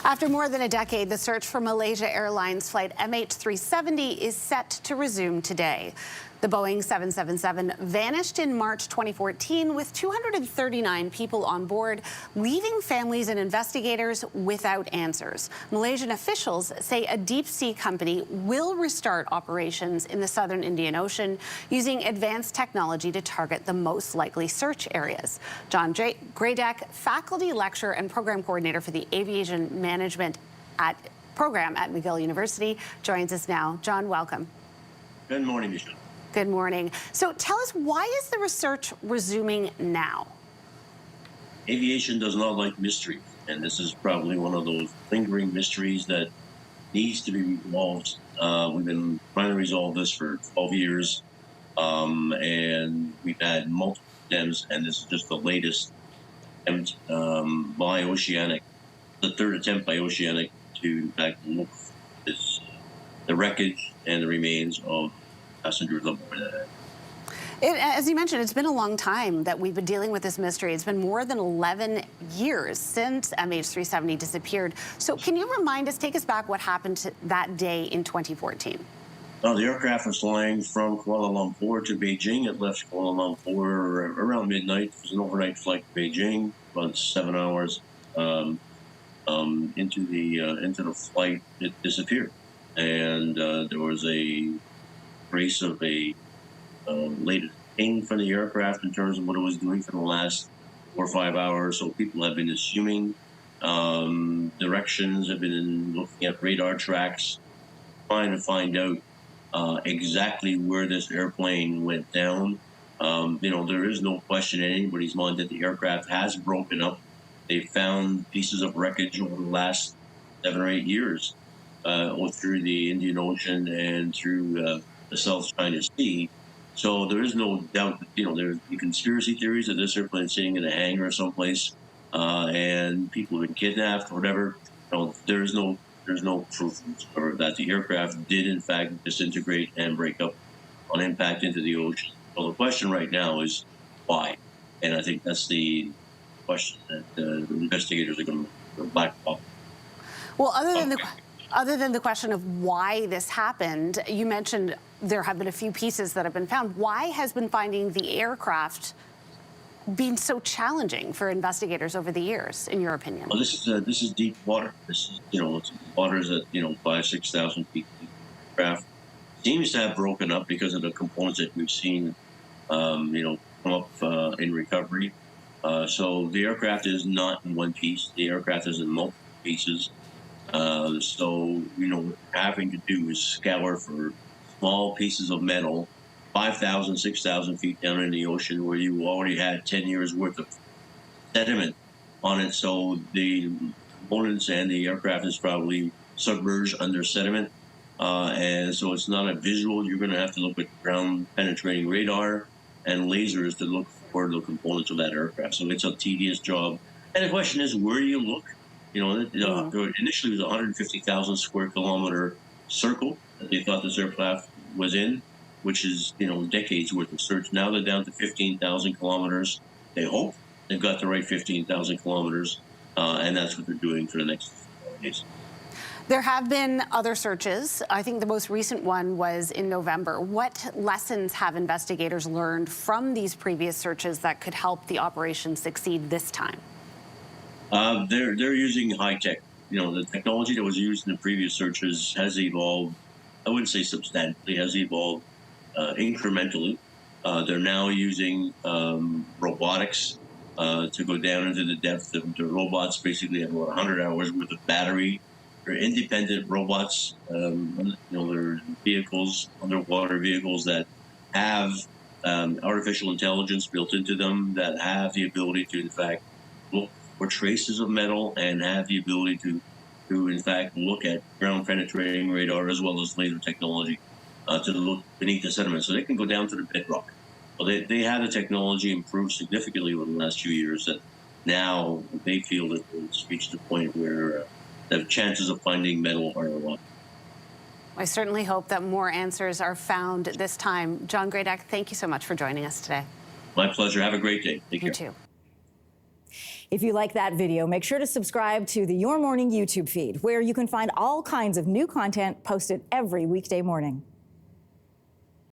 After more than a decade, the search for Malaysia Airlines Flight MH370 is set to resume today. The Boeing 777 vanished in March 2014 with 239 people on board, leaving families and investigators without answers. Malaysian officials say a deep-sea company will restart operations in the southern Indian Ocean using advanced technology to target the most likely search areas. John Graydeck, faculty lecturer and program coordinator for the aviation management program at McGill University, joins us now. John, welcome. Good morning, Michelle. Good morning. So tell us, why is the research resuming now? Aviation does not like mystery, and this is probably one of those lingering mysteries that needs to be resolved. We've been trying to resolve this for 12 years, and we've had multiple attempts, and this is just the latest attempt by Oceanic, the third attempt by Oceanic to in fact look for the wreckage and the remains of passengers on board that. As you mentioned, it's been a long time that we've been dealing with this mystery. It's been more than 11 years since MH370 disappeared. So can you remind us, take us back what happened to that day in 2014? Well, the aircraft was flying from Kuala Lumpur to Beijing. It left Kuala Lumpur around midnight. It was an overnight flight to Beijing, about 7 hours. Into the flight, it disappeared. And there was a trace of a latest ping from the aircraft in terms of what it was doing for the last 4 or 5 hours. So people have been assuming directions, have been looking at radar tracks, trying to find out exactly where this airplane went down. There is no question in anybody's mind that the aircraft has broken up. They found pieces of wreckage over the last 7 or 8 years through the Indian Ocean and through the South China Sea. So there is no doubt that, there's the conspiracy theories that this airplane is sitting in a hangar someplace and people have been kidnapped or whatever. There's no proof that the aircraft did in fact disintegrate and break up on impact into the ocean. So the question right now is why? And I think that's the question that the investigators are going to black box. Well, other than the question of why this happened, you mentioned there have been a few pieces that have been found. Why has been finding the aircraft been so challenging for investigators over the years, in your opinion? Well, this is deep water. This is it's waters at 5,000-6,000 feet deep. Aircraft seems to have broken up because of the components that we've seen come up in recovery. So the aircraft is not in one piece. The aircraft is in multiple pieces. So what we're having to do is scour for small pieces of metal 5,000, 6,000 feet down in the ocean where you already had 10 years worth of sediment on it. So the components and the aircraft is probably submerged under sediment. And so it's not a visual. You're going to have to look at ground penetrating radar and lasers to look for the components of that aircraft. So it's a tedious job. And the question is, where do you look? Initially it was a 150,000 square kilometer circle that they thought this aircraft was in, which is, decades worth of search. Now they're down to 15,000 kilometers. They hope they've got the right 15,000 kilometers, and that's what they're doing for the next days. There have been other searches. I think the most recent one was in November. What lessons have investigators learned from these previous searches that could help the operation succeed this time? They're using high tech. The technology that was used in the previous searches has evolved. I wouldn't say substantially, has evolved incrementally. They're now using robotics to go down into the depth. The robots basically have about 100 hours worth of battery. They're independent robots. They're vehicles, underwater vehicles that have artificial intelligence built into them, that have the ability to, in fact, look for traces of metal and have the ability to in fact look at ground penetrating radar as well as laser technology to look beneath the sediment, so they can go down to the bedrock. Well, they have the technology improved significantly over the last few years that now they feel that it's reached the point where the chances of finding metal are a lot. I certainly hope that more answers are found this time. John Graydeck, thank you so much for joining us today. My pleasure. Have a great day. Take care. You too. If you like that video, make sure to subscribe to the Your Morning YouTube feed, where you can find all kinds of new content posted every weekday morning.